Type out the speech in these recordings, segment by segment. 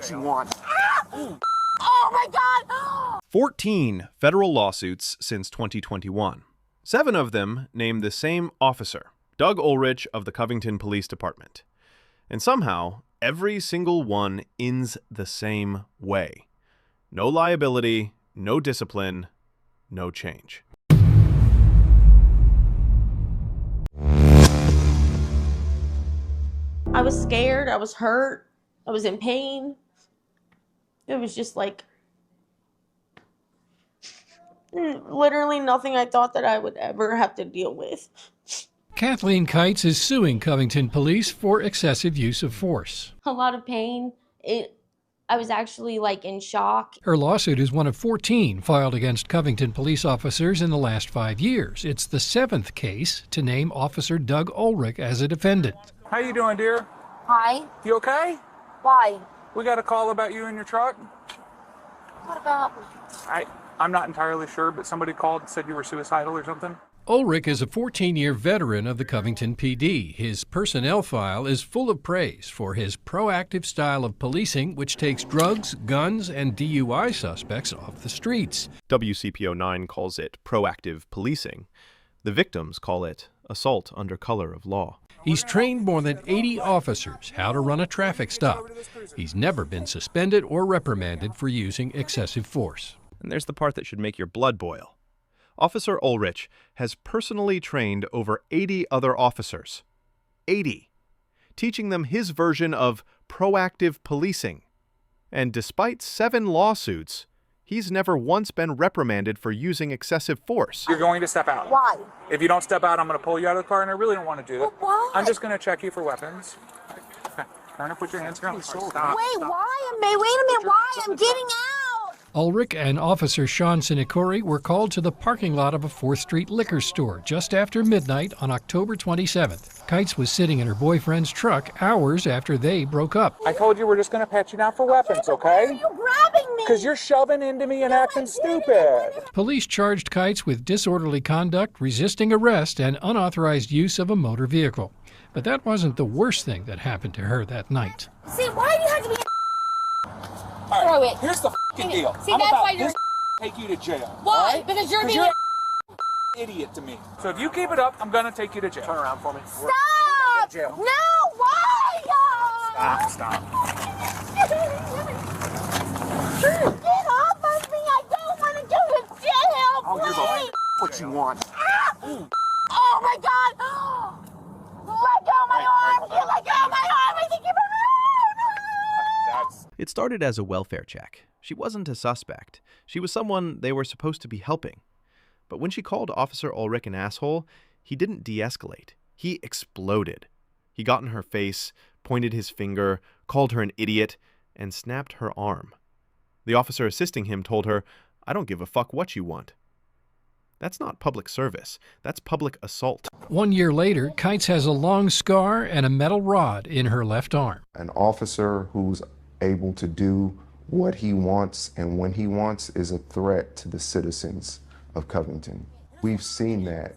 what you want. Oh my God! 14 federal lawsuits since 2021. 7 of them name the same officer, Doug Ullrich of the Covington Police Department. And somehow, every single one ends the same way. No liability, no discipline, no change. I was scared, I was hurt, I was in pain. It was just like literally nothing I thought that I would ever have to deal with. Kathleen Kites is suing Covington Police for excessive use of force. A lot of pain. I was actually like in shock. Her lawsuit is one of 14 filed against Covington police officers in the last 5 years. It's the 7th case to name Officer Doug Ullrich as a defendant. How you doing, dear? Hi. You okay? Why? We got a call about you in your truck. What about? I'm not entirely sure, but somebody called and said you were suicidal or something. Ullrich is a 14-year veteran of the Covington PD. His personnel file is full of praise for his proactive style of policing, which takes drugs, guns, and DUI suspects off the streets. WCPO 9 calls it proactive policing. The victims call it assault under color of law. He's trained more than 80 officers how to run a traffic stop. He's never been suspended or reprimanded for using excessive force. And there's the part that should make your blood boil. Officer Ullrich has personally trained over 80 other officers. 80. Teaching them his version of proactive policing. And despite 7 lawsuits, he's never once been reprimanded for using excessive force. You're going to step out. Why? If you don't step out, I'm going to pull you out of the car, and I really don't want to do that. But why? I'm just going to check you for weapons. Okay. Turn up, put your hands around the shoulder. Stop. Wait, why? Wait a minute, why? I'm getting out! Ullrich and Officer Sean Sinicori were called to the parking lot of a 4th Street liquor store just after midnight on October 27th. Kites was sitting in her boyfriend's truck hours after they broke up. I told you we're just going to pat you down for weapons, okay? Why are you grabbing me? Because you're shoving into me and acting stupid. Police charged Kites with disorderly conduct, resisting arrest, and unauthorized use of a motor vehicle. But that wasn't the worst thing that happened to her that night. See, why do you have to be All right, Throw it. here's the f***ing deal. See, I'm that's about why you're this take you to jail. Why? all right? Because you're 'Cause being you're a idiot to me. So if you keep it up, I'm going to take you to jail. Turn around for me. Stop! Jail. No, why? Stop. Get off of me! I don't want to go to jail! I'll give Please. what you want. Oh my God! Let go of my arm! You let go of my arm! I think you're... It started as a welfare check. She wasn't a suspect. She was someone they were supposed to be helping. But when she called Officer Ullrich an asshole, he didn't de-escalate. He exploded. He got in her face, pointed his finger, called her an idiot, and snapped her arm. The officer assisting him told her, "I don't give a fuck what you want." That's not public service. That's public assault. 1 year later, Kites has a long scar and a metal rod in her left arm. An officer who's able to do what he wants and when he wants is a threat to the citizens of Covington. We've seen that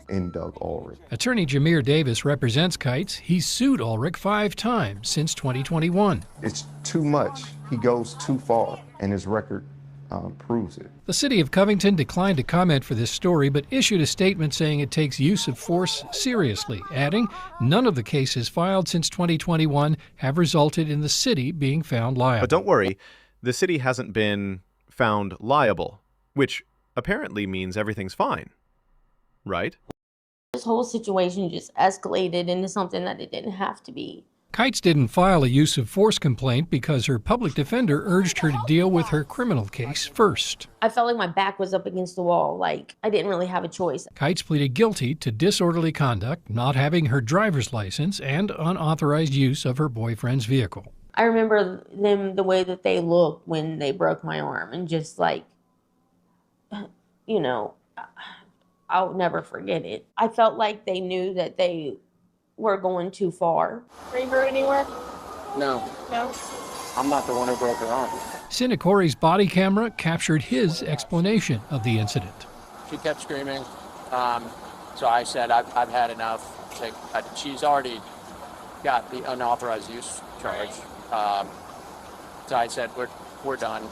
in Doug Ullrich. Attorney Jameer Davis represents Kites. He's sued Ullrich 5 times since 2021. It's too much. He goes too far, and his record proves it. The city of Covington declined to comment for this story, but issued a statement saying it takes use of force seriously, adding, none of the cases filed since 2021 have resulted in the city being found liable. But don't worry, the city hasn't been found liable, which apparently means everything's fine, right? This whole situation just escalated into something that it didn't have to be. Kites didn't file a use of force complaint because her public defender urged her to deal with her criminal case first. I felt like my back was up against the wall, like I didn't really have a choice. Kites pleaded guilty to disorderly conduct, not having her driver's license, and unauthorized use of her boyfriend's vehicle. I remember them, the way that they looked when they broke my arm, and just like, you know, I'll never forget it. I felt like they knew that they were going too far. Were you hurt anywhere? No. No? I'm not the one who broke her arm. Sinicori's body camera captured his explanation of the incident. She kept screaming, so I said, I've had enough. She's already got the unauthorized use charge. So I said, we're done.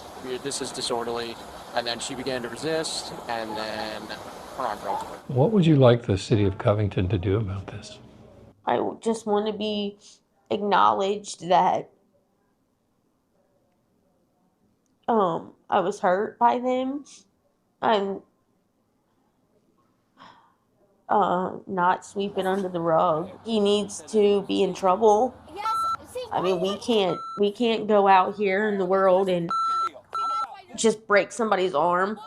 This is disorderly. And then she began to resist, and then her arm broke. What would you like the city of Covington to do about this? I just want to be acknowledged that I was hurt by them. I'm not sweep it under the rug. He needs to be in trouble. I mean, we can't go out here in the world and just break somebody's arm.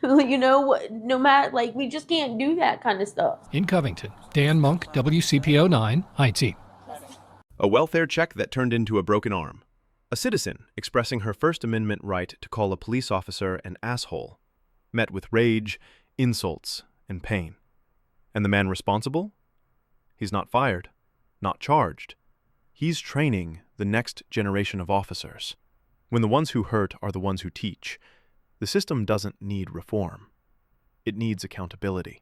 You know, no matter, like, we just can't do that kind of stuff. In Covington, Dan Monk, WCPO 9, IT. A welfare check that turned into a broken arm. A citizen expressing her First Amendment right to call a police officer an asshole, met with rage, insults, and pain. And the man responsible? He's not fired, not charged. He's training the next generation of officers. When the ones who hurt are the ones who teach, the system doesn't need reform. It needs accountability.